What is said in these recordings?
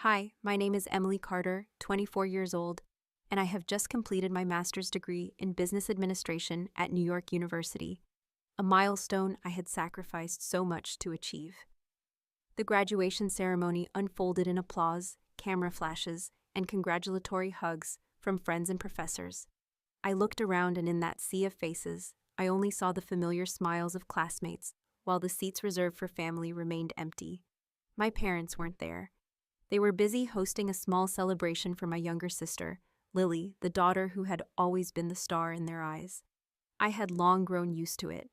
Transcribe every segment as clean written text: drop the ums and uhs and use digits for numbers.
Hi, my name is Emily Carter, 24 years old, and I have just completed my master's degree in business administration at New York University, a milestone I had sacrificed so much to achieve. The graduation ceremony unfolded in applause, camera flashes, and congratulatory hugs from friends and professors. I looked around, and in that sea of faces, I only saw the familiar smiles of classmates, while the seats reserved for family remained empty. My parents weren't there. They were busy hosting a small celebration for my younger sister, Lily, the daughter who had always been the star in their eyes. I had long grown used to it.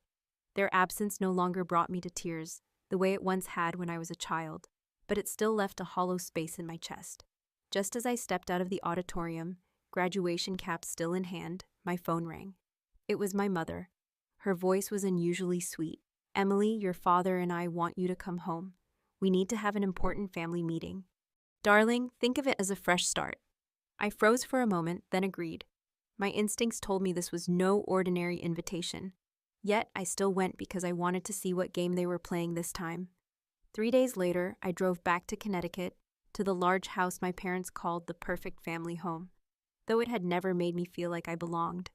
Their absence no longer brought me to tears, the way it once had when I was a child, but it still left a hollow space in my chest. Just as I stepped out of the auditorium, graduation cap still in hand, my phone rang. It was my mother. Her voice was unusually sweet. "Emily, your father and I want you to come home. We need to have an important family meeting. Darling, think of it as a fresh start." I froze for a moment, then agreed. My instincts told me this was no ordinary invitation. Yet I still went because I wanted to see what game they were playing this time. 3 days later, I drove back to Connecticut, to the large house my parents called the perfect family home, though it had never made me feel like I belonged.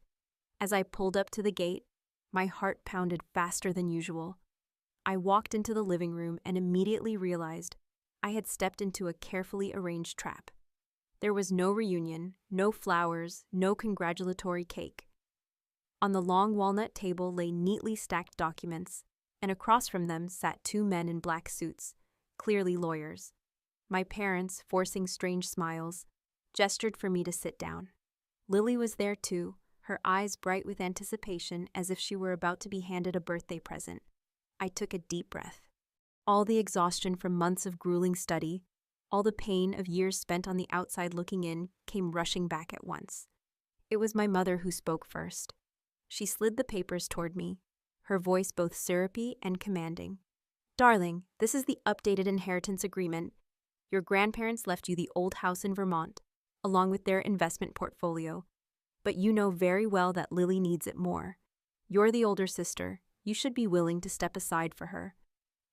As I pulled up to the gate, my heart pounded faster than usual. I walked into the living room and immediately realized I had stepped into a carefully arranged trap. There was no reunion, no flowers, no congratulatory cake. On the long walnut table lay neatly stacked documents, and across from them sat 2 men in black suits, clearly lawyers. My parents, forcing strange smiles, gestured for me to sit down. Lily was there too, her eyes bright with anticipation as if she were about to be handed a birthday present. I took a deep breath. All the exhaustion from months of grueling study, all the pain of years spent on the outside looking in, came rushing back at once. It was my mother who spoke first. She slid the papers toward me, her voice both syrupy and commanding. "Darling, this is the updated inheritance agreement. Your grandparents left you the old house in Vermont, along with their investment portfolio, but you know very well that Lily needs it more. You're the older sister. You should be willing to step aside for her."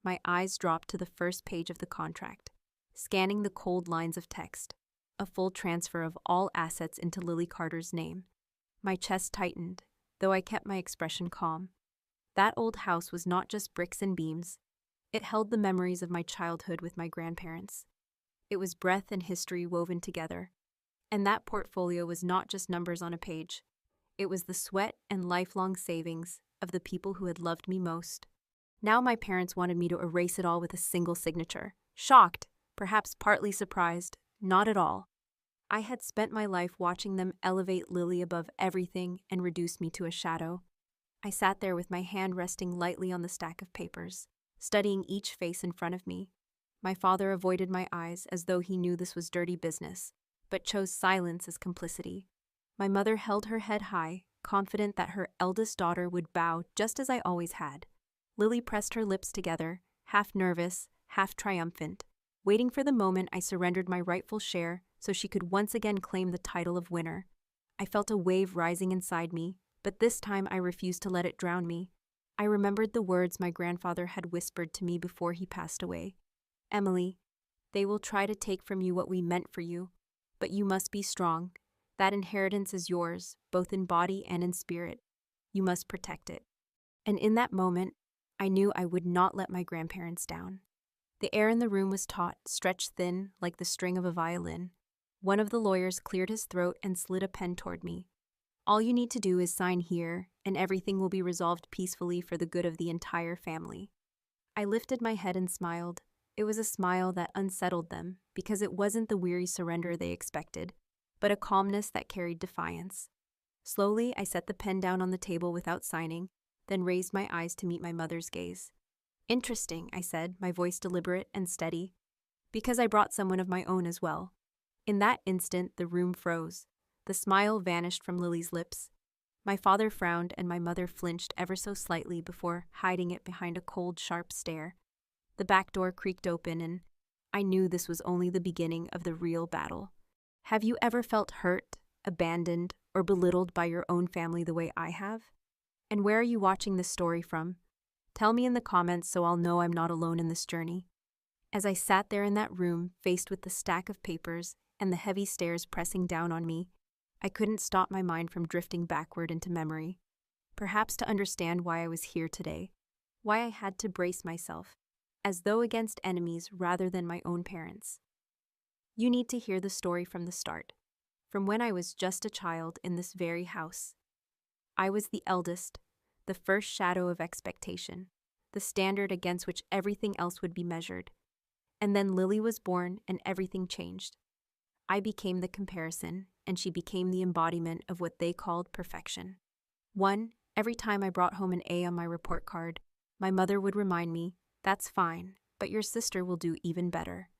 My eyes dropped to the first page of the contract, scanning the cold lines of text, a full transfer of all assets into Lily Carter's name. My chest tightened, though I kept my expression calm. That old house was not just bricks and beams. It held the memories of my childhood with my grandparents. It was breath and history woven together. And that portfolio was not just numbers on a page. It was the sweat and lifelong savings of the people who had loved me most. Now my parents wanted me to erase it all with a single signature. Shocked, perhaps partly surprised, not at all. I had spent my life watching them elevate Lily above everything and reduce me to a shadow. I sat there with my hand resting lightly on the stack of papers, studying each face in front of me. My father avoided my eyes as though he knew this was dirty business, but chose silence as complicity. My mother held her head high, confident that her eldest daughter would bow just as I always had. Lily pressed her lips together, half nervous, half triumphant, waiting for the moment I surrendered my rightful share so she could once again claim the title of winner. I felt a wave rising inside me, but this time I refused to let it drown me. I remembered the words my grandfather had whispered to me before he passed away. "Emily, they will try to take from you what we meant for you, but you must be strong. That inheritance is yours, both in body and in spirit. You must protect it." And in that moment, I knew I would not let my grandparents down. The air in the room was taut, stretched thin, like the string of a violin. One of the lawyers cleared his throat and slid a pen toward me. "All you need to do is sign here, and everything will be resolved peacefully for the good of the entire family." I lifted my head and smiled. It was a smile that unsettled them, because it wasn't the weary surrender they expected, but a calmness that carried defiance. Slowly, I set the pen down on the table without signing, then raised my eyes to meet my mother's gaze. "Interesting," I said, my voice deliberate and steady, "because I brought someone of my own as well." In that instant, the room froze. The smile vanished from Lily's lips. My father frowned and my mother flinched ever so slightly before hiding it behind a cold, sharp stare. The back door creaked open, and I knew this was only the beginning of the real battle. Have you ever felt hurt, abandoned, or belittled by your own family the way I have? And where are you watching this story from? Tell me in the comments so I'll know I'm not alone in this journey. As I sat there in that room, faced with the stack of papers and the heavy stares pressing down on me, I couldn't stop my mind from drifting backward into memory. Perhaps to understand why I was here today, why I had to brace myself, as though against enemies rather than my own parents. You need to hear the story from the start, from when I was just a child in this very house. I was the eldest, the first shadow of expectation, the standard against which everything else would be measured. And then Lily was born and everything changed. I became the comparison, and she became the embodiment of what they called perfection. Every time I brought home an A on my report card, my mother would remind me, "That's fine, but your sister will do even better."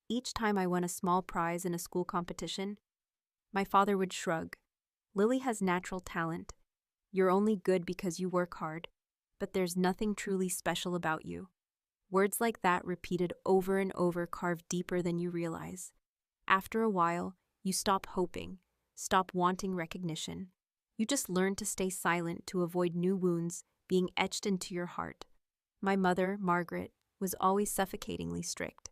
Each time I won a small prize in a school competition, my father would shrug. "Lily has natural talent. You're only good because you work hard, but there's nothing truly special about you." Words like that, repeated over and over, carve deeper than you realize. After a while, you stop hoping, stop wanting recognition. You just learn to stay silent to avoid new wounds being etched into your heart. My mother, Margaret, was always suffocatingly strict.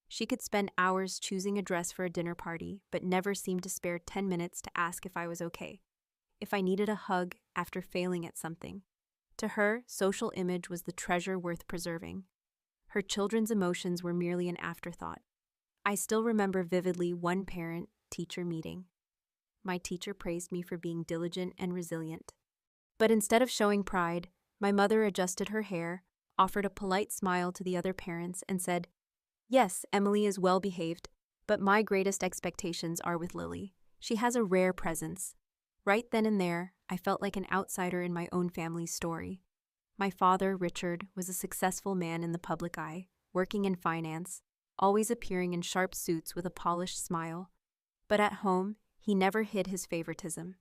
She could spend hours choosing a dress for a dinner party, but never seemed to spare 10 minutes to ask if I was okay, if I needed a hug after failing at something. To her, social image was the treasure worth preserving. Her children's emotions were merely an afterthought. I still remember vividly one parent-teacher meeting. My teacher praised me for being diligent and resilient. But instead of showing pride, my mother adjusted her hair, offered a polite smile to the other parents, and said, "Yes, Emily is well behaved, but my greatest expectations are with Lily. She has a rare presence." Right then and there, I felt like an outsider in my own family's story. My father, Richard, was a successful man in the public eye, working in finance, always appearing in sharp suits with a polished smile. But at home, he never hid his favoritism.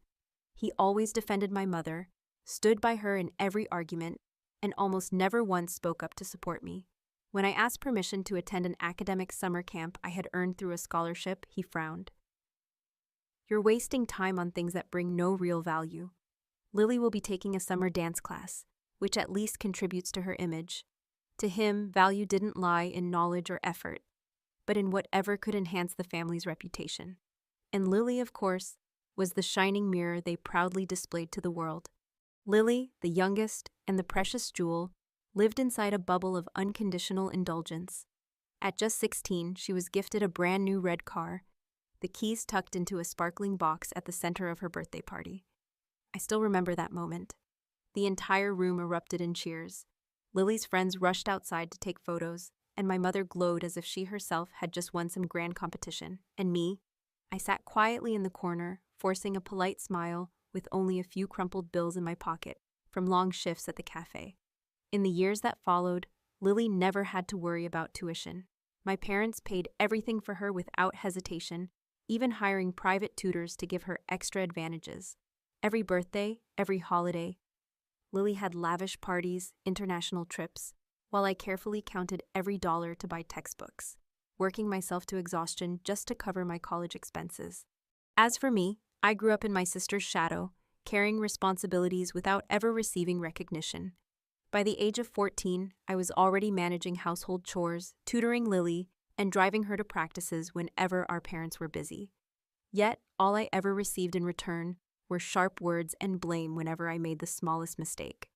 He always defended my mother, stood by her in every argument, and almost never once spoke up to support me. When I asked permission to attend an academic summer camp I had earned through a scholarship, he frowned. "You're wasting time on things that bring no real value. Lily will be taking a summer dance class, which at least contributes to her image." To him, value didn't lie in knowledge or effort, but in whatever could enhance the family's reputation. And Lily, of course, was the shining mirror they proudly displayed to the world. Lily, the youngest and the precious jewel, lived inside a bubble of unconditional indulgence. At just 16, she was gifted a brand new red car, the keys tucked into a sparkling box at the center of her birthday party. I still remember that moment. The entire room erupted in cheers. Lily's friends rushed outside to take photos, and my mother glowed as if she herself had just won some grand competition. And me? I sat quietly in the corner, forcing a polite smile with only a few crumpled bills in my pocket from long shifts at the cafe. In the years that followed, Lily never had to worry about tuition. My parents paid everything for her without hesitation, even hiring private tutors to give her extra advantages. Every birthday, every holiday, Lily had lavish parties, international trips, while I carefully counted every dollar to buy textbooks, working myself to exhaustion just to cover my college expenses. As for me, I grew up in my sister's shadow, carrying responsibilities without ever receiving recognition. By the age of 14, I was already managing household chores, tutoring Lily, and driving her to practices whenever our parents were busy. Yet, all I ever received in return were sharp words and blame whenever I made the smallest mistake.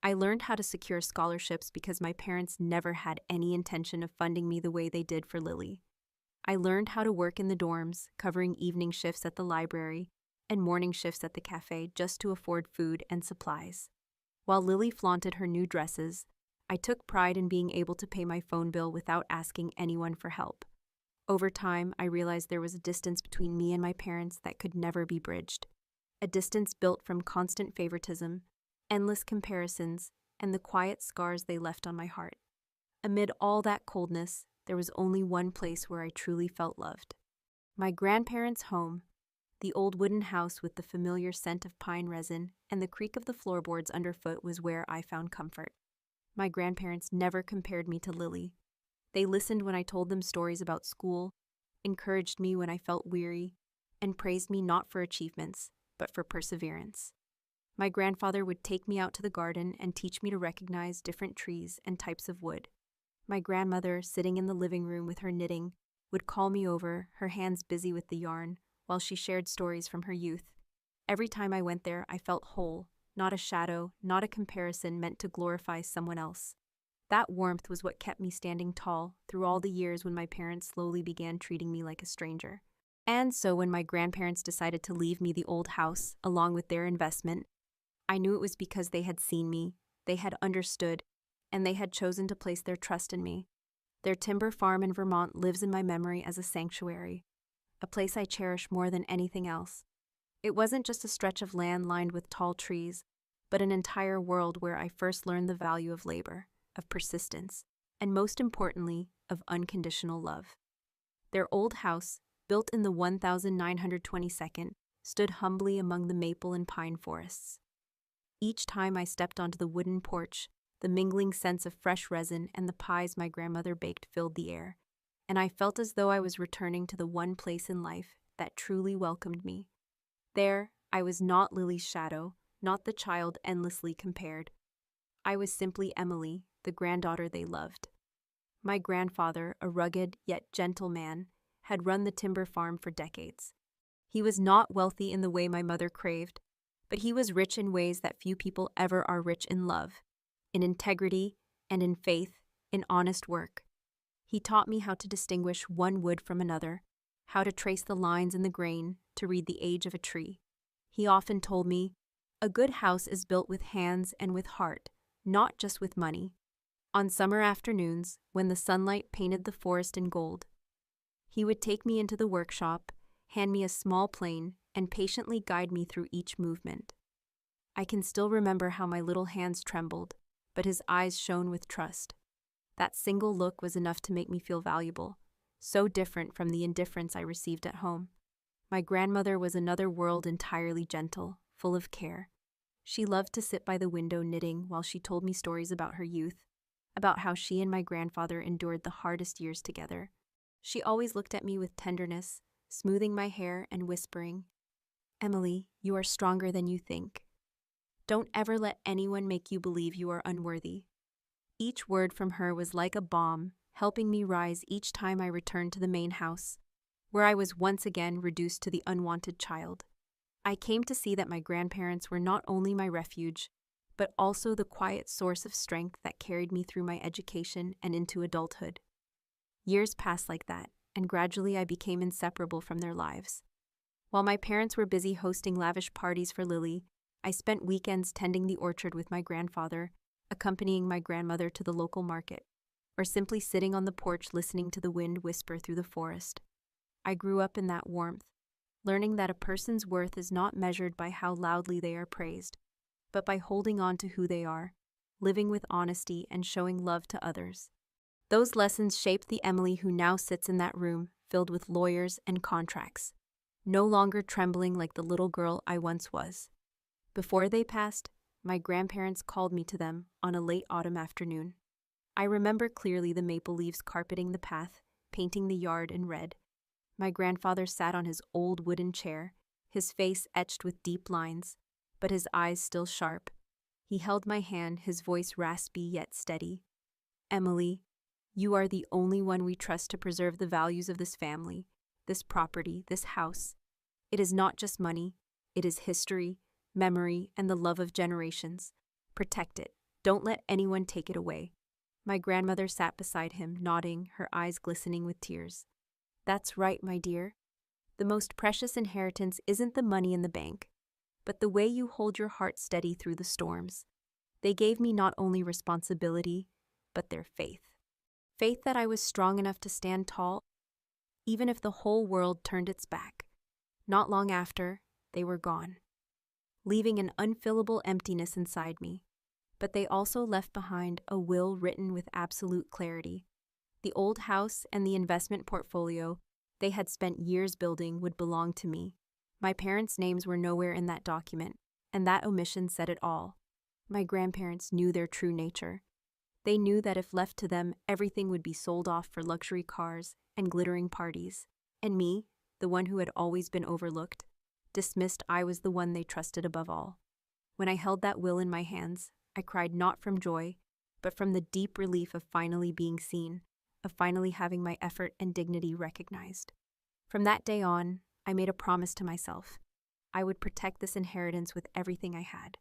I learned how to secure scholarships because my parents never had any intention of funding me the way they did for Lily. I learned how to work in the dorms, covering evening shifts at the library and morning shifts at the cafe just to afford food and supplies. While Lily flaunted her new dresses, I took pride in being able to pay my phone bill without asking anyone for help. Over time, I realized there was a distance between me and my parents that could never be bridged. A distance built from constant favoritism, endless comparisons, and the quiet scars they left on my heart. Amid all that coldness, there was only one place where I truly felt loved. My grandparents' home, the old wooden house with the familiar scent of pine resin and the creak of the floorboards underfoot, was where I found comfort. My grandparents never compared me to Lily. They listened when I told them stories about school, encouraged me when I felt weary, and praised me not for achievements, but for perseverance. My grandfather would take me out to the garden and teach me to recognize different trees and types of wood. My grandmother, sitting in the living room with her knitting, would call me over, her hands busy with the yarn, while she shared stories from her youth. Every time I went there, I felt whole, not a shadow, not a comparison meant to glorify someone else. That warmth was what kept me standing tall through all the years when my parents slowly began treating me like a stranger. And so when my grandparents decided to leave me the old house, along with their investment, I knew it was because they had seen me, they had understood, and they had chosen to place their trust in me. Their timber farm in Vermont lives in my memory as a sanctuary, a place I cherish more than anything else. It wasn't just a stretch of land lined with tall trees, but an entire world where I first learned the value of labor, of persistence, and most importantly, of unconditional love. Their old house, built in the 1922nd, stood humbly among the maple and pine forests. Each time I stepped onto the wooden porch, the mingling scents of fresh resin and the pies my grandmother baked filled the air, and I felt as though I was returning to the one place in life that truly welcomed me. There, I was not Lily's shadow, not the child endlessly compared. I was simply Emily, the granddaughter they loved. My grandfather, a rugged yet gentle man, had run the timber farm for decades. He was not wealthy in the way my mother craved, but he was rich in ways that few people ever are rich in love, in integrity, and in faith, in honest work. He taught me how to distinguish one wood from another, how to trace the lines in the grain, to read the age of a tree. He often told me, "A good house is built with hands and with heart, not just with money." On summer afternoons, when the sunlight painted the forest in gold, he would take me into the workshop, hand me a small plane, and patiently guide me through each movement. I can still remember how my little hands trembled, but his eyes shone with trust. That single look was enough to make me feel valuable, so different from the indifference I received at home. My grandmother was another world entirely gentle, full of care. She loved to sit by the window knitting while she told me stories about her youth, about how she and my grandfather endured the hardest years together. She always looked at me with tenderness, smoothing my hair and whispering, "Emily, you are stronger than you think. Don't ever let anyone make you believe you are unworthy." Each word from her was like a balm, helping me rise each time I returned to the main house, where I was once again reduced to the unwanted child. I came to see that my grandparents were not only my refuge, but also the quiet source of strength that carried me through my education and into adulthood. Years passed like that, and gradually I became inseparable from their lives. While my parents were busy hosting lavish parties for Lily, I spent weekends tending the orchard with my grandfather, accompanying my grandmother to the local market, or simply sitting on the porch listening to the wind whisper through the forest. I grew up in that warmth, learning that a person's worth is not measured by how loudly they are praised, but by holding on to who they are, living with honesty and showing love to others. Those lessons shaped the Emily who now sits in that room filled with lawyers and contracts, no longer trembling like the little girl I once was. Before they passed, my grandparents called me to them on a late autumn afternoon. I remember clearly the maple leaves carpeting the path, painting the yard in red. My grandfather sat on his old wooden chair, his face etched with deep lines, but his eyes still sharp. He held my hand, his voice raspy yet steady. "Emily, you are the only one we trust to preserve the values of this family, this property, this house. It is not just money, it is history, memory, and the love of generations. Protect it. Don't let anyone take it away." My grandmother sat beside him, nodding, her eyes glistening with tears. "That's right, my dear. The most precious inheritance isn't the money in the bank, but the way you hold your heart steady through the storms. They gave me not only responsibility, but their faith. Faith that I was strong enough to stand tall, even if the whole world turned its back." Not long after, they were gone, leaving an unfillable emptiness inside me. But they also left behind a will written with absolute clarity. The old house and the investment portfolio they had spent years building would belong to me. My parents' names were nowhere in that document, and that omission said it all. My grandparents knew their true nature. They knew that if left to them, everything would be sold off for luxury cars and glittering parties. And me, the one who had always been overlooked, dismissed, I was the one they trusted above all. When I held that will in my hands, I cried not from joy, but from the deep relief of finally being seen, of finally having my effort and dignity recognized. From that day on, I made a promise to myself. I would protect this inheritance with everything I had.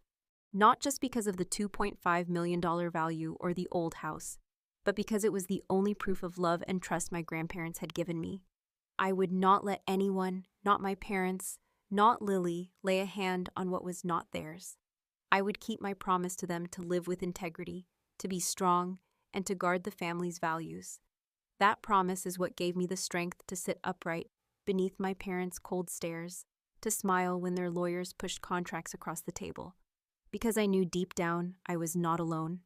Not just because of the $2.5 million value or the old house, but because it was the only proof of love and trust my grandparents had given me. I would not let anyone, not my parents, not Lily, lay a hand on what was not theirs. I would keep my promise to them to live with integrity, to be strong, and to guard the family's values. That promise is what gave me the strength to sit upright beneath my parents' cold stares, to smile when their lawyers pushed contracts across the table. Because I knew deep down I was not alone.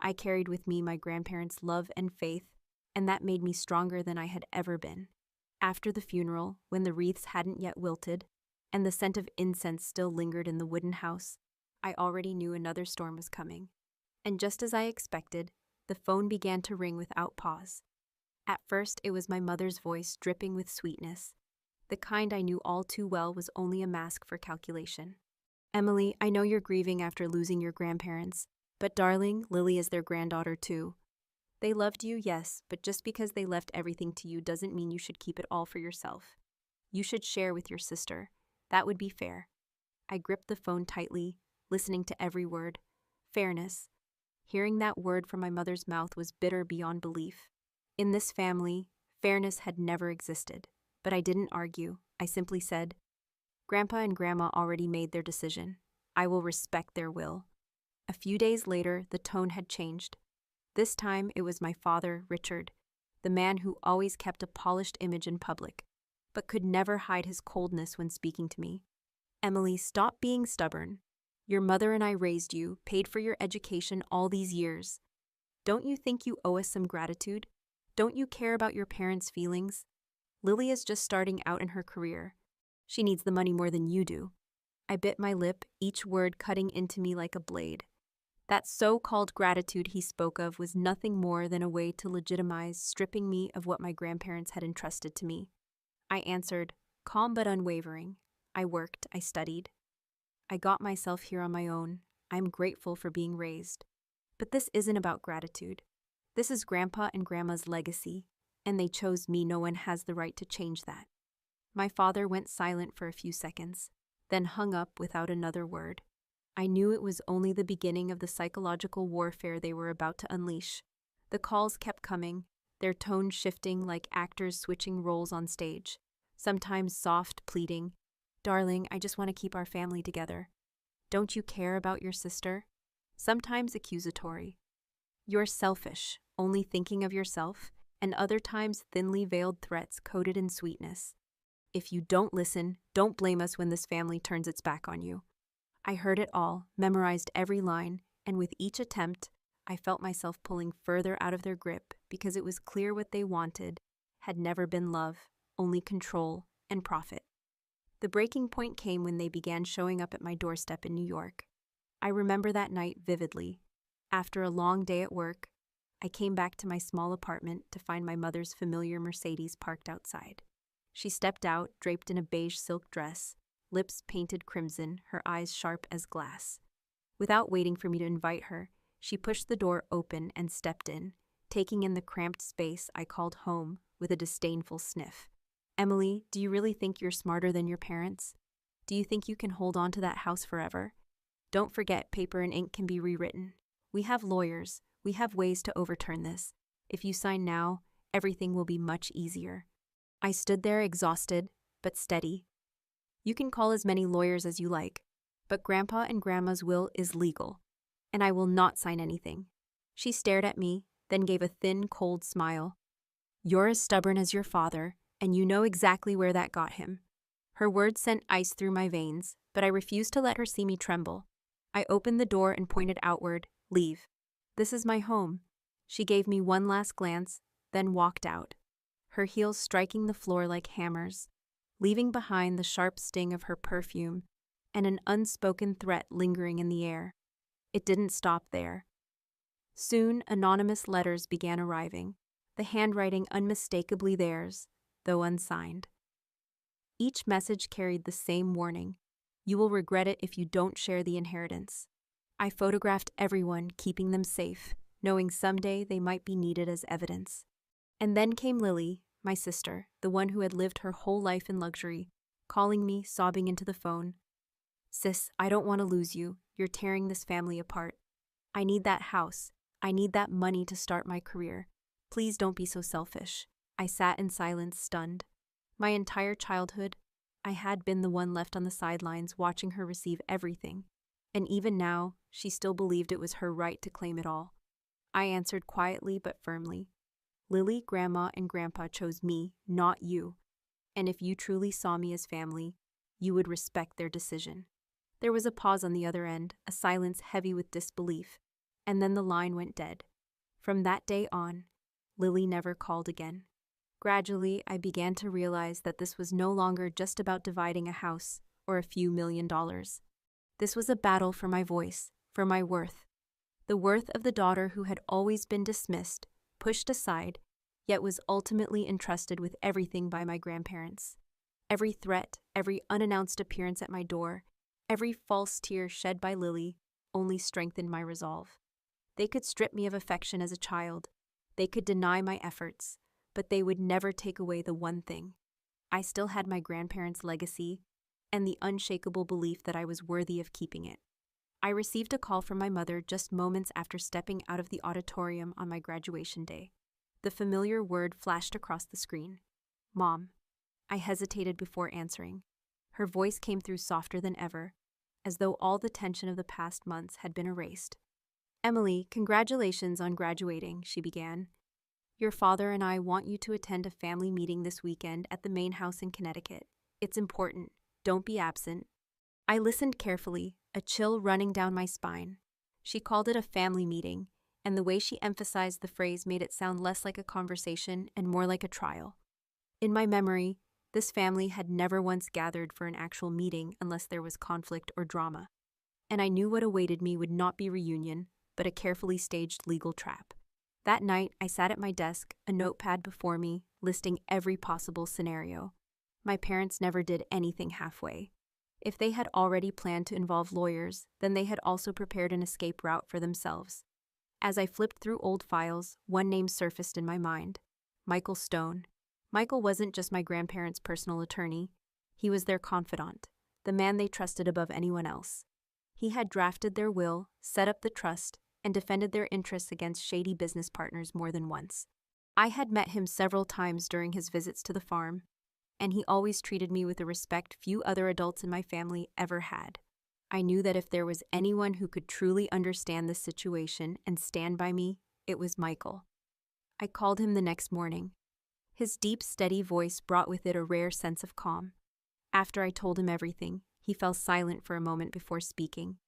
I carried with me my grandparents' love and faith, and that made me stronger than I had ever been. After the funeral, when the wreaths hadn't yet wilted, and the scent of incense still lingered in the wooden house, I already knew another storm was coming. And just as I expected, the phone began to ring without pause. At first, it was my mother's voice dripping with sweetness. The kind I knew all too well was only a mask for calculation. "Emily, I know you're grieving after losing your grandparents, but darling, Lily is their granddaughter too. They loved you, yes, but just because they left everything to you doesn't mean you should keep it all for yourself. You should share with your sister. That would be fair." I gripped the phone tightly, listening to every word. Fairness. Hearing that word from my mother's mouth was bitter beyond belief. In this family, fairness had never existed. But I didn't argue. I simply said, "Grandpa and Grandma already made their decision. I will respect their will." A few days later, the tone had changed. This time, it was my father, Richard, the man who always kept a polished image in public, but could never hide his coldness when speaking to me. "Emily, stop being stubborn. Your mother and I raised you, paid for your education all these years. Don't you think you owe us some gratitude? Don't you care about your parents' feelings? Lily is just starting out in her career. She needs the money more than you do." I bit my lip, each word cutting into me like a blade. That so-called gratitude he spoke of was nothing more than a way to legitimize stripping me of what my grandparents had entrusted to me. I answered, calm but unwavering. "I worked, I studied. I got myself here on my own. I'm grateful for being raised. But this isn't about gratitude. This is Grandpa and Grandma's legacy, and they chose me. No one has the right to change that." My father went silent for a few seconds, then hung up without another word. I knew it was only the beginning of the psychological warfare they were about to unleash. The calls kept coming, their tone shifting like actors switching roles on stage. Sometimes soft, pleading, "Darling, I just want to keep our family together. Don't you care about your sister?" Sometimes accusatory, "You're selfish, only thinking of yourself," and other times thinly veiled threats coated in sweetness. "If you don't listen, don't blame us when this family turns its back on you." I heard it all, memorized every line, and with each attempt, I felt myself pulling further out of their grip because it was clear what they wanted had never been love, only control and profit. The breaking point came when they began showing up at my doorstep in New York. I remember that night vividly. After a long day at work, I came back to my small apartment to find my mother's familiar Mercedes parked outside. She stepped out, draped in a beige silk dress, lips painted crimson, her eyes sharp as glass. Without waiting for me to invite her, she pushed the door open and stepped in, taking in the cramped space I called home with a disdainful sniff. "Emily, do you really think you're smarter than your parents? Do you think you can hold on to that house forever? Don't forget, paper and ink can be rewritten. We have lawyers. We have ways to overturn this. If you sign now, everything will be much easier." I stood there exhausted, but steady. "You can call as many lawyers as you like, but Grandpa and Grandma's will is legal, and I will not sign anything." She stared at me, then gave a thin, cold smile. "You're as stubborn as your father, and you know exactly where that got him." Her words sent ice through my veins, but I refused to let her see me tremble. I opened the door and pointed outward. "Leave. This is my home." She gave me one last glance, then walked out, her heels striking the floor like hammers, leaving behind the sharp sting of her perfume and an unspoken threat lingering in the air. It didn't stop there. Soon, anonymous letters began arriving, the handwriting unmistakably theirs, though unsigned. Each message carried the same warning: "You will regret it if you don't share the inheritance." I photographed everyone, keeping them safe, knowing someday they might be needed as evidence. And then came Lily, my sister, the one who had lived her whole life in luxury, calling me, sobbing into the phone. "Sis, I don't want to lose you. You're tearing this family apart. I need that house. I need that money to start my career. Please don't be so selfish." I sat in silence, stunned. My entire childhood, I had been the one left on the sidelines watching her receive everything. And even now, she still believed it was her right to claim it all. I answered quietly but firmly. "Lily, Grandma, and Grandpa chose me, not you. And if you truly saw me as family, you would respect their decision." There was a pause on the other end, a silence heavy with disbelief, and then the line went dead. From that day on, Lily never called again. Gradually, I began to realize that this was no longer just about dividing a house or a few $1,000,000. This was a battle for my voice, for my worth. The worth of the daughter who had always been dismissed, pushed aside, yet was ultimately entrusted with everything by my grandparents. Every threat, every unannounced appearance at my door, every false tear shed by Lily only strengthened my resolve. They could strip me of affection as a child. They could deny my efforts, but they would never take away the one thing. I still had my grandparents' legacy and the unshakable belief that I was worthy of keeping it. I received a call from my mother just moments after stepping out of the auditorium on my graduation day. The familiar word flashed across the screen. "Mom." I hesitated before answering. Her voice came through softer than ever, as though all the tension of the past months had been erased. "Emily, congratulations on graduating," she began. "Your father and I want you to attend a family meeting this weekend at the main house in Connecticut. It's important. Don't be absent." I listened carefully, a chill running down my spine. She called it a family meeting, and the way she emphasized the phrase made it sound less like a conversation and more like a trial. In my memory, this family had never once gathered for an actual meeting unless there was conflict or drama. And I knew what awaited me would not be reunion, but a carefully staged legal trap. That night, I sat at my desk, a notepad before me, listing every possible scenario. My parents never did anything halfway. If they had already planned to involve lawyers, then they had also prepared an escape route for themselves. As I flipped through old files, one name surfaced in my mind: Michael Stone. Michael wasn't just my grandparents' personal attorney. He was their confidant, the man they trusted above anyone else. He had drafted their will, set up the trust, and defended their interests against shady business partners more than once. I had met him several times during his visits to the farm, and he always treated me with a respect few other adults in my family ever had. I knew that if there was anyone who could truly understand the situation and stand by me, it was Michael. I called him the next morning. His deep, steady voice brought with it a rare sense of calm. After I told him everything, he fell silent for a moment before speaking.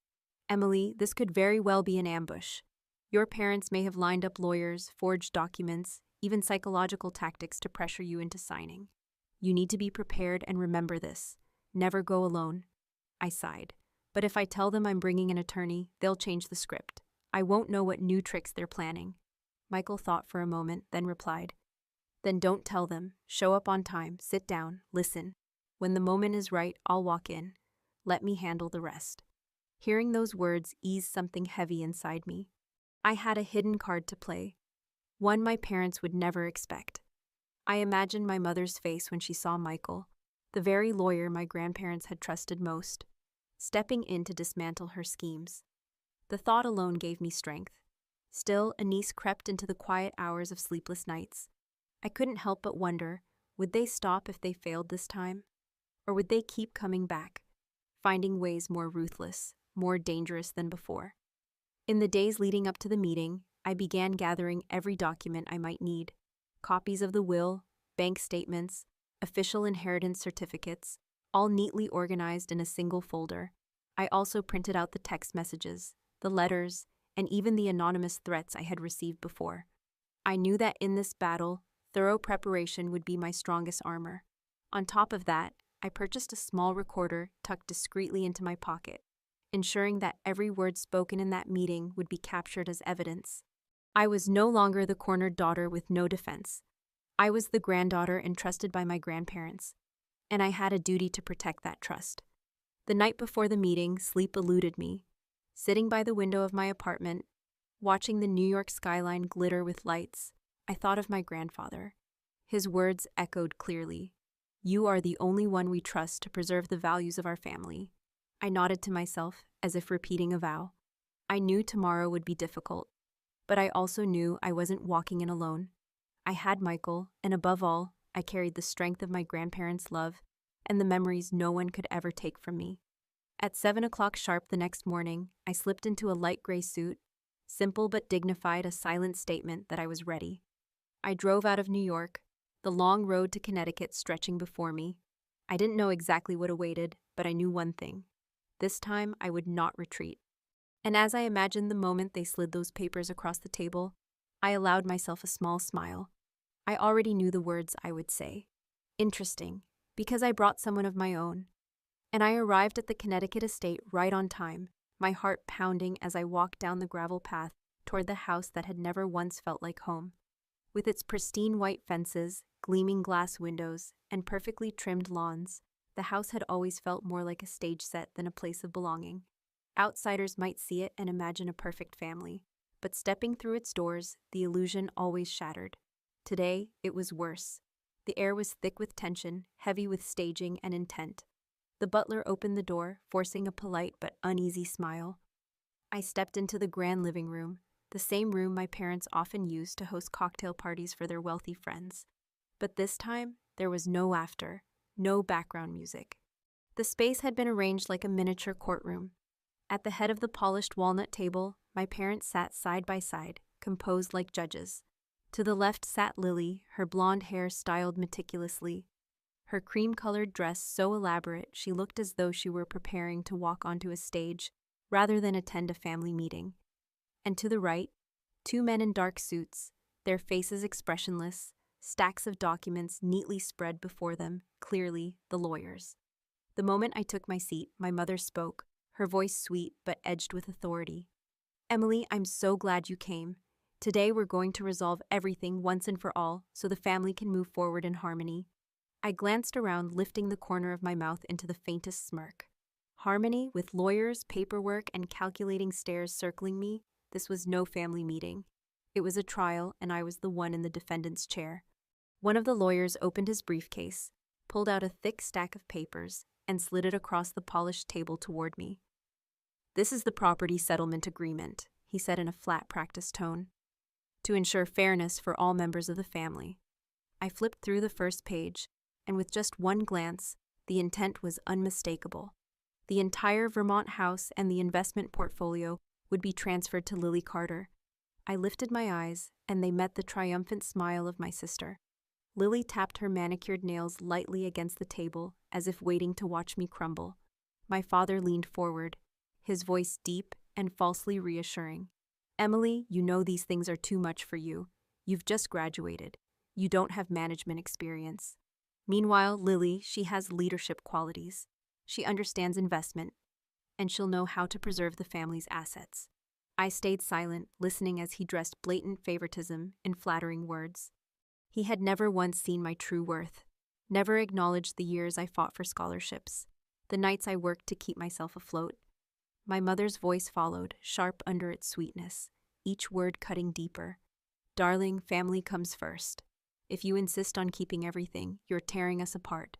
"Emily, this could very well be an ambush. Your parents may have lined up lawyers, forged documents, even psychological tactics to pressure you into signing. You need to be prepared and remember this. Never go alone." I sighed. "But if I tell them I'm bringing an attorney, they'll change the script. I won't know what new tricks they're planning." Michael thought for a moment, then replied, "Then don't tell them. Show up on time, sit down, listen. When the moment is right, I'll walk in. Let me handle the rest." Hearing those words eased something heavy inside me. I had a hidden card to play, one my parents would never expect. I imagined my mother's face when she saw Michael, the very lawyer my grandparents had trusted most, stepping in to dismantle her schemes. The thought alone gave me strength. Still, a niece crept into the quiet hours of sleepless nights. I couldn't help but wonder, would they stop if they failed this time? Or would they keep coming back, finding ways more ruthless, more dangerous than before? In the days leading up to the meeting, I began gathering every document I might need: copies of the will, bank statements, official inheritance certificates, all neatly organized in a single folder. I also printed out the text messages, the letters, and even the anonymous threats I had received before. I knew that in this battle, thorough preparation would be my strongest armor. On top of that, I purchased a small recorder tucked discreetly into my pocket, ensuring that every word spoken in that meeting would be captured as evidence. I was no longer the cornered daughter with no defense. I was the granddaughter entrusted by my grandparents, and I had a duty to protect that trust. The night before the meeting, sleep eluded me. Sitting by the window of my apartment, Watching the New York skyline glitter with lights, I thought of my grandfather. His words echoed clearly. "You are the only one we trust to preserve the values of our family." I nodded to myself, as if repeating a vow. I knew tomorrow would be difficult, but I also knew I wasn't walking in alone. I had Michael, and above all, I carried the strength of my grandparents' love and the memories no one could ever take from me. At 7 o'clock sharp the next morning, I slipped into a light gray suit, simple but dignified, a silent statement that I was ready. I drove out of New York, the long road to Connecticut stretching before me. I didn't know exactly what awaited, but I knew one thing. This time, I would not retreat. And as I imagined the moment they slid those papers across the table, I allowed myself a small smile. I already knew the words I would say. Interesting, because I brought someone of my own. And I arrived at the Connecticut estate right on time, my heart pounding as I walked down the gravel path toward the house that had never once felt like home. With its pristine white fences, gleaming glass windows, and perfectly trimmed lawns, the house had always felt more like a stage set than a place of belonging. Outsiders might see it and imagine a perfect family, but stepping through its doors, the illusion always shattered. Today, it was worse. The air was thick with tension, heavy with staging and intent. The butler opened the door, forcing a polite but uneasy smile. I stepped into the grand living room, the same room my parents often used to host cocktail parties for their wealthy friends. But this time, there was no laughter, no background music. The space had been arranged like a miniature courtroom. At the head of the polished walnut table, my parents sat side by side, composed like judges. To the left sat Lily, her blonde hair styled meticulously, her cream-colored dress so elaborate she looked as though she were preparing to walk onto a stage rather than attend a family meeting. And to the right, two men in dark suits, their faces expressionless, stacks of documents neatly spread before them, clearly the lawyers. The moment I took my seat, my mother spoke, her voice sweet but edged with authority. "Emily, I'm so glad you came. Today we're going to resolve everything once and for all so the family can move forward in harmony." I glanced around, lifting the corner of my mouth into the faintest smirk. Harmony, with lawyers, paperwork, and calculating stares circling me, this was no family meeting. It was a trial, and I was the one in the defendant's chair. One of the lawyers opened his briefcase, pulled out a thick stack of papers, and slid it across the polished table toward me. "This is the property settlement agreement," he said in a flat, practiced tone, "to ensure fairness for all members of the family." I flipped through the first page, and with just one glance, the intent was unmistakable. The entire Vermont house and the investment portfolio would be transferred to Lily Carter. I lifted my eyes, and they met the triumphant smile of my sister. Lily tapped her manicured nails lightly against the table, as if waiting to watch me crumble. My father leaned forward, his voice deep and falsely reassuring. "Emily, you know these things are too much for you. You've just graduated. You don't have management experience. Meanwhile, Lily, she has leadership qualities. She understands investment, and she'll know how to preserve the family's assets." I stayed silent, listening as he dressed blatant favoritism in flattering words. He had never once seen my true worth, never acknowledged the years I fought for scholarships, the nights I worked to keep myself afloat. My mother's voice followed, sharp under its sweetness, each word cutting deeper. "Darling, family comes first. If you insist on keeping everything, you're tearing us apart.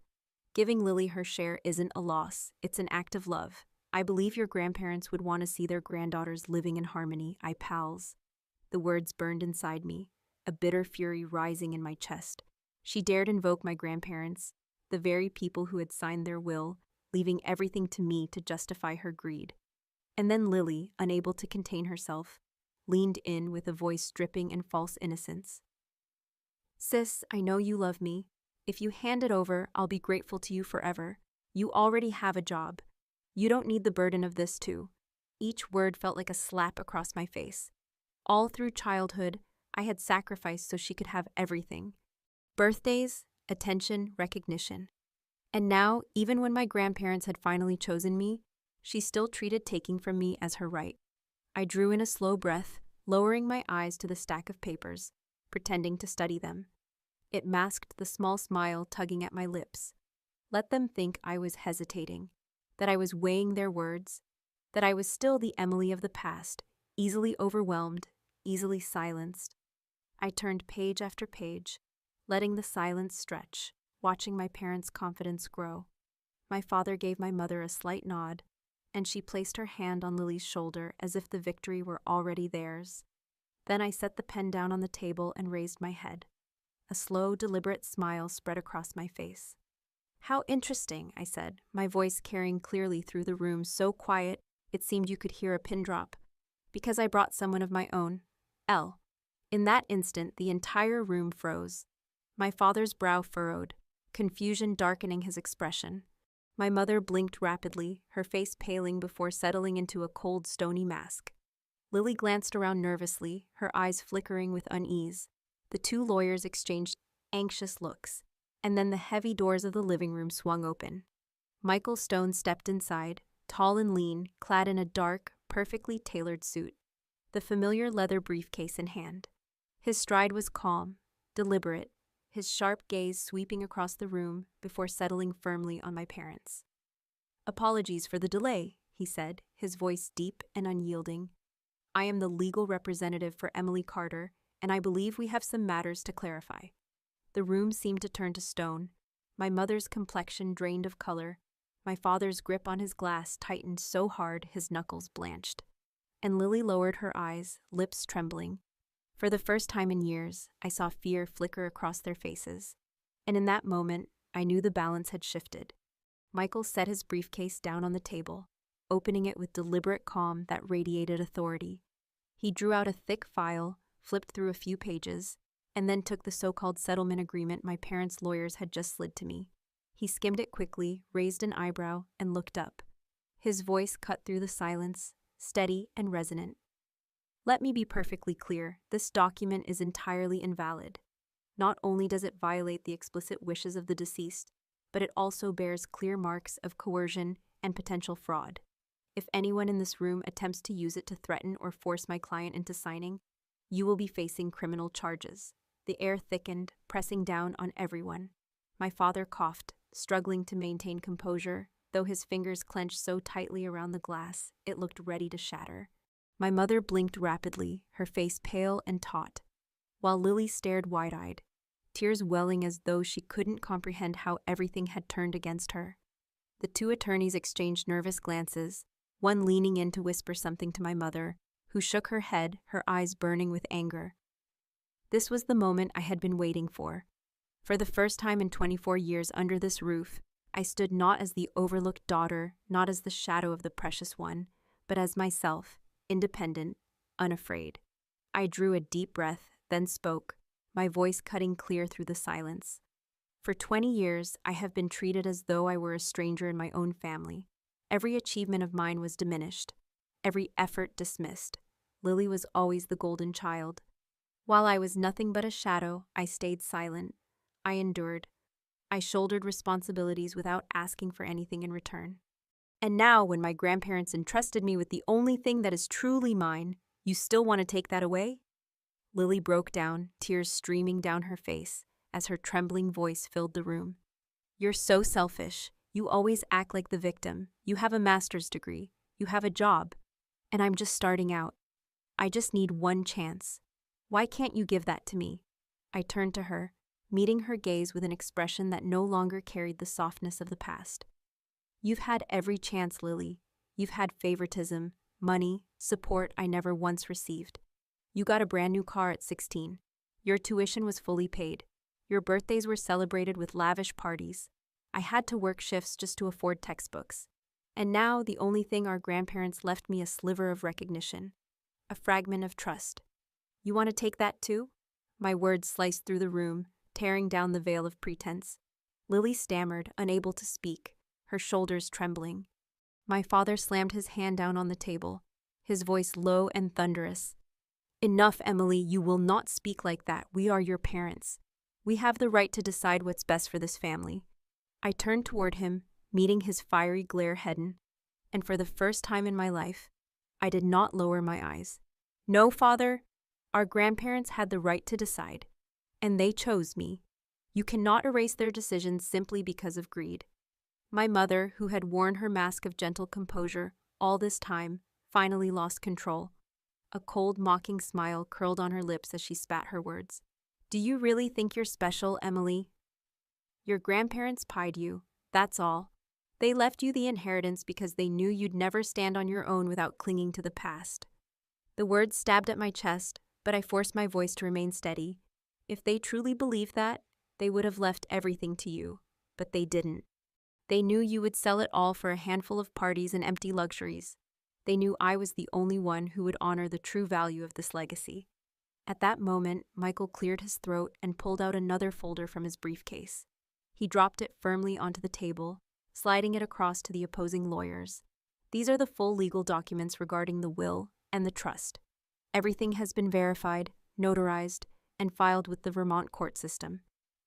Giving Lily her share isn't a loss, it's an act of love. I believe your grandparents would want to see their granddaughters living in harmony, pals." The words burned inside me, a bitter fury rising in my chest. She dared invoke my grandparents, the very people who had signed their will, leaving everything to me to justify her greed. And then Lily, unable to contain herself, leaned in with a voice dripping in false innocence. "Sis, I know you love me. If you hand it over, I'll be grateful to you forever. You already have a job. You don't need the burden of this too." Each word felt like a slap across my face. All through childhood, I had sacrificed so she could have everything. Birthdays, attention, recognition. And now, even when my grandparents had finally chosen me, she still treated taking from me as her right. I drew in a slow breath, lowering my eyes to the stack of papers, pretending to study them. It masked the small smile tugging at my lips. Let them think I was hesitating, that I was weighing their words, that I was still the Emily of the past, easily overwhelmed, easily silenced. I turned page after page, letting the silence stretch, watching my parents' confidence grow. My father gave my mother a slight nod, and she placed her hand on Lily's shoulder as if the victory were already theirs. Then I set the pen down on the table and raised my head. A slow, deliberate smile spread across my face. "How interesting," I said, my voice carrying clearly through the room, so quiet it seemed you could hear a pin drop. "Because I brought someone of my own. L." In that instant, the entire room froze. My father's brow furrowed, confusion darkening his expression. My mother blinked rapidly, her face paling before settling into a cold, stony mask. Lily glanced around nervously, her eyes flickering with unease. The two lawyers exchanged anxious looks, and then the heavy doors of the living room swung open. Michael Stone stepped inside, tall and lean, clad in a dark, perfectly tailored suit, the familiar leather briefcase in hand. His stride was calm, deliberate, his sharp gaze sweeping across the room before settling firmly on my parents. "Apologies for the delay," he said, his voice deep and unyielding. "I am the legal representative for Emily Carter, and I believe we have some matters to clarify." The room seemed to turn to stone. My mother's complexion drained of color. My father's grip on his glass tightened so hard his knuckles blanched. And Lily lowered her eyes, lips trembling. For the first time in years, I saw fear flicker across their faces. And in that moment, I knew the balance had shifted. Michael set his briefcase down on the table, opening it with deliberate calm that radiated authority. He drew out a thick file, flipped through a few pages, and then took the so-called settlement agreement my parents' lawyers had just slid to me. He skimmed it quickly, raised an eyebrow, and looked up. His voice cut through the silence, steady and resonant. "Let me be perfectly clear, this document is entirely invalid. Not only does it violate the explicit wishes of the deceased, but it also bears clear marks of coercion and potential fraud. If anyone in this room attempts to use it to threaten or force my client into signing, you will be facing criminal charges." The air thickened, pressing down on everyone. My father coughed, struggling to maintain composure, though his fingers clenched so tightly around the glass it looked ready to shatter. My mother blinked rapidly, her face pale and taut, while Lily stared wide-eyed, tears welling as though she couldn't comprehend how everything had turned against her. The two attorneys exchanged nervous glances, one leaning in to whisper something to my mother, who shook her head, her eyes burning with anger. This was the moment I had been waiting for. For the first time in 24 years under this roof, I stood not as the overlooked daughter, not as the shadow of the precious one, but as myself, independent, unafraid. I drew a deep breath, then spoke, my voice cutting clear through the silence. For 20 years, I have been treated as though I were a stranger in my own family. Every achievement of mine was diminished, every effort dismissed. Lily was always the golden child. While I was nothing but a shadow, I stayed silent. I endured. I shouldered responsibilities without asking for anything in return. And now, when my grandparents entrusted me with the only thing that is truly mine, you still want to take that away? Lily broke down, tears streaming down her face, as her trembling voice filled the room. "You're so selfish. You always act like the victim. You have a master's degree. You have a job. And I'm just starting out. I just need one chance. Why can't you give that to me?" I turned to her, meeting her gaze with an expression that no longer carried the softness of the past. "You've had every chance, Lily. You've had favoritism, money, support I never once received. You got a brand new car at 16. Your tuition was fully paid. Your birthdays were celebrated with lavish parties. I had to work shifts just to afford textbooks. And now the only thing our grandparents left me a sliver of recognition, a fragment of trust. You want to take that too?" My words sliced through the room, tearing down the veil of pretense. Lily stammered, unable to speak, her shoulders trembling. My father slammed his hand down on the table, his voice low and thunderous. "Enough, Emily, you will not speak like that. We are your parents. We have the right to decide what's best for this family." I turned toward him, meeting his fiery glare head-on, and for the first time in my life, I did not lower my eyes. "No, Father, our grandparents had the right to decide, and they chose me. You cannot erase their decisions simply because of greed." My mother, who had worn her mask of gentle composure all this time, finally lost control. A cold, mocking smile curled on her lips as she spat her words. Do you really think you're special, Emily? Your grandparents pied you, that's all. They left you the inheritance because they knew you'd never stand on your own without clinging to the past. The words stabbed at my chest, but I forced my voice to remain steady. If they truly believed that, they would have left everything to you. But they didn't. They knew you would sell it all for a handful of parties and empty luxuries. They knew I was the only one who would honor the true value of this legacy. At that moment, Michael cleared his throat and pulled out another folder from his briefcase. He dropped it firmly onto the table, sliding it across to the opposing lawyers. These are the full legal documents regarding the will and the trust. Everything has been verified, notarized, and filed with the Vermont court system.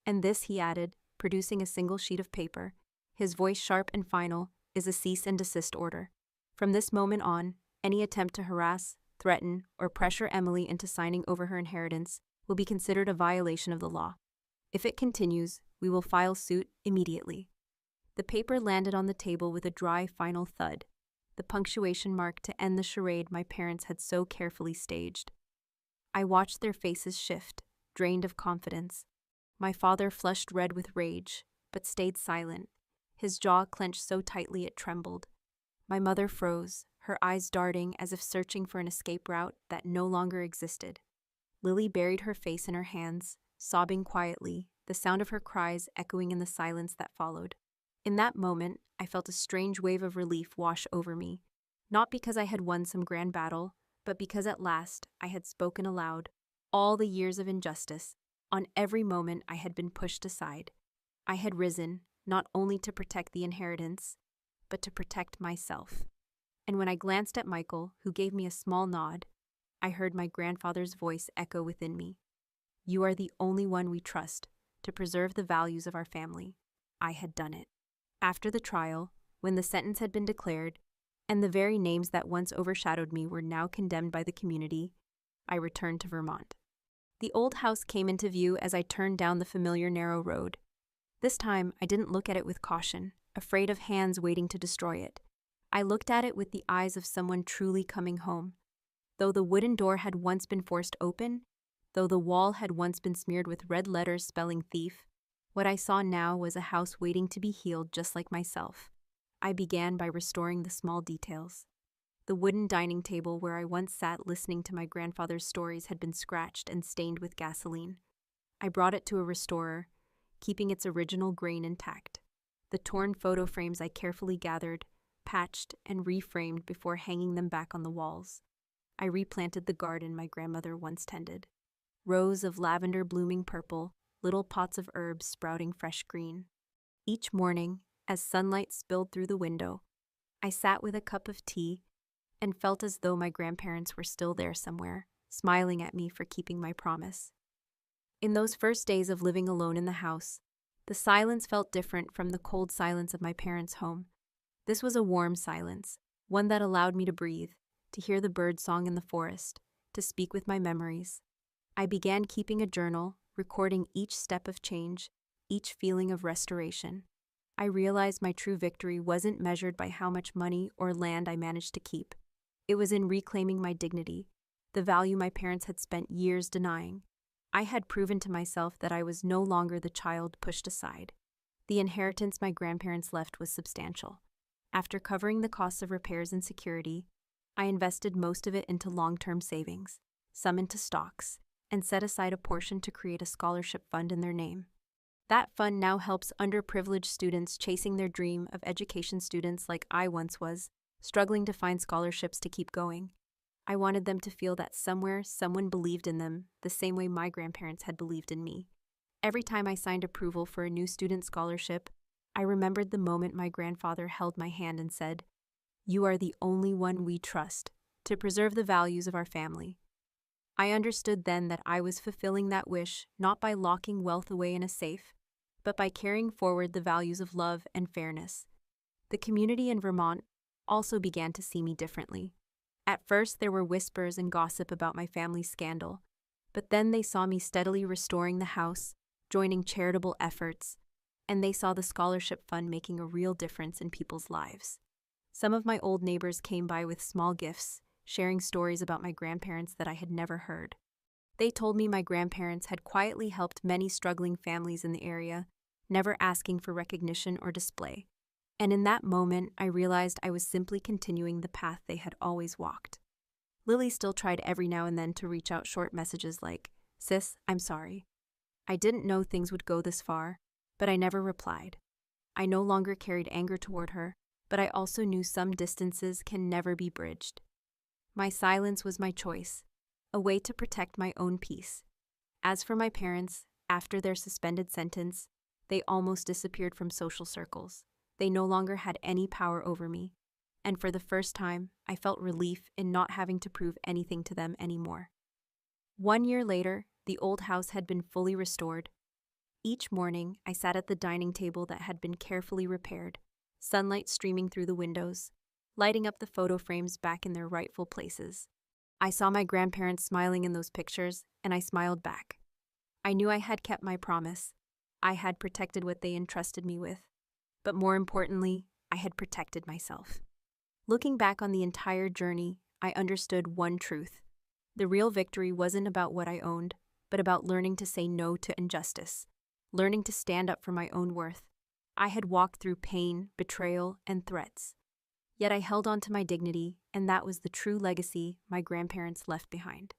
And this, he added, producing a single sheet of paper, his voice sharp and final, is a cease and desist order. From this moment on, any attempt to harass, threaten, or pressure Emily into signing over her inheritance will be considered a violation of the law. If it continues, we will file suit immediately. The paper landed on the table with a dry, final thud, the punctuation mark to end the charade my parents had so carefully staged. I watched their faces shift, drained of confidence. My father flushed red with rage, but stayed silent, his jaw clenched so tightly it trembled. My mother froze, her eyes darting as if searching for an escape route that no longer existed. Lily buried her face in her hands, sobbing quietly, the sound of her cries echoing in the silence that followed. In that moment, I felt a strange wave of relief wash over me, not because I had won some grand battle, but because at last I had spoken aloud. All the years of injustice, on every moment I had been pushed aside. I had risen, not only to protect the inheritance, but to protect myself. And when I glanced at Michael, who gave me a small nod, I heard my grandfather's voice echo within me. You are the only one we trust to preserve the values of our family. I had done it. After the trial, when the sentence had been declared, and the very names that once overshadowed me were now condemned by the community, I returned to Vermont. The old house came into view as I turned down the familiar narrow road. This time, I didn't look at it with caution, afraid of hands waiting to destroy it. I looked at it with the eyes of someone truly coming home. Though the wooden door had once been forced open, though the wall had once been smeared with red letters spelling thief, what I saw now was a house waiting to be healed just like myself. I began by restoring the small details. The wooden dining table where I once sat listening to my grandfather's stories had been scratched and stained with gasoline. I brought it to a restorer, keeping its original grain intact. The torn photo frames I carefully gathered, patched, and reframed before hanging them back on the walls. I replanted the garden my grandmother once tended. Rows of lavender blooming purple, little pots of herbs sprouting fresh green. Each morning, as sunlight spilled through the window, I sat with a cup of tea and felt as though my grandparents were still there somewhere, smiling at me for keeping my promise. In those first days of living alone in the house, the silence felt different from the cold silence of my parents' home. This was a warm silence, one that allowed me to breathe, to hear the bird song in the forest, to speak with my memories. I began keeping a journal, recording each step of change, each feeling of restoration. I realized my true victory wasn't measured by how much money or land I managed to keep. It was in reclaiming my dignity, the value my parents had spent years denying. I had proven to myself that I was no longer the child pushed aside. The inheritance my grandparents left was substantial. After covering the costs of repairs and security, I invested most of it into long-term savings, some into stocks, and set aside a portion to create a scholarship fund in their name. That fund now helps underprivileged students chasing their dream of education, students like I once was, struggling to find scholarships to keep going. I wanted them to feel that somewhere someone believed in them the same way my grandparents had believed in me. Every time I signed approval for a new student scholarship, I remembered the moment my grandfather held my hand and said, "You are the only one we trust to preserve the values of our family." I understood then that I was fulfilling that wish not by locking wealth away in a safe, but by carrying forward the values of love and fairness. The community in Vermont also began to see me differently. At first, there were whispers and gossip about my family's scandal, but then they saw me steadily restoring the house, joining charitable efforts, and they saw the scholarship fund making a real difference in people's lives. Some of my old neighbors came by with small gifts, sharing stories about my grandparents that I had never heard. They told me my grandparents had quietly helped many struggling families in the area, never asking for recognition or display. And in that moment, I realized I was simply continuing the path they had always walked. Lily still tried every now and then to reach out short messages like, "Sis, I'm sorry." I didn't know things would go this far, but I never replied. I no longer carried anger toward her, but I also knew some distances can never be bridged. My silence was my choice, a way to protect my own peace. As for my parents, after their suspended sentence, they almost disappeared from social circles. They no longer had any power over me, and for the first time, I felt relief in not having to prove anything to them anymore. 1 year later, the old house had been fully restored. Each morning, I sat at the dining table that had been carefully repaired, sunlight streaming through the windows, lighting up the photo frames back in their rightful places. I saw my grandparents smiling in those pictures, and I smiled back. I knew I had kept my promise. I had protected what they entrusted me with. But more importantly, I had protected myself. Looking back on the entire journey, I understood one truth. The real victory wasn't about what I owned, but about learning to say no to injustice, learning to stand up for my own worth. I had walked through pain, betrayal, and threats. Yet I held on to my dignity, and that was the true legacy my grandparents left behind.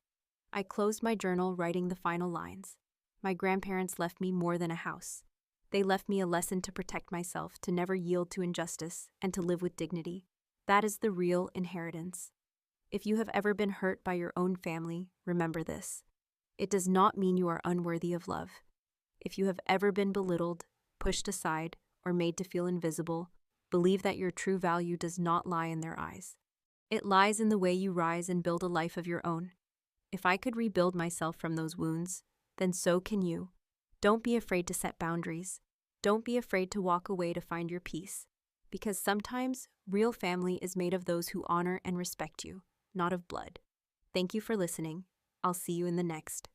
I closed my journal writing the final lines. My grandparents left me more than a house. They left me a lesson to protect myself, to never yield to injustice, and to live with dignity. That is the real inheritance. If you have ever been hurt by your own family, remember this. It does not mean you are unworthy of love. If you have ever been belittled, pushed aside, or made to feel invisible, believe that your true value does not lie in their eyes. It lies in the way you rise and build a life of your own. If I could rebuild myself from those wounds, then so can you. Don't be afraid to set boundaries. Don't be afraid to walk away to find your peace. Because sometimes, real family is made of those who honor and respect you, not of blood. Thank you for listening. I'll see you in the next.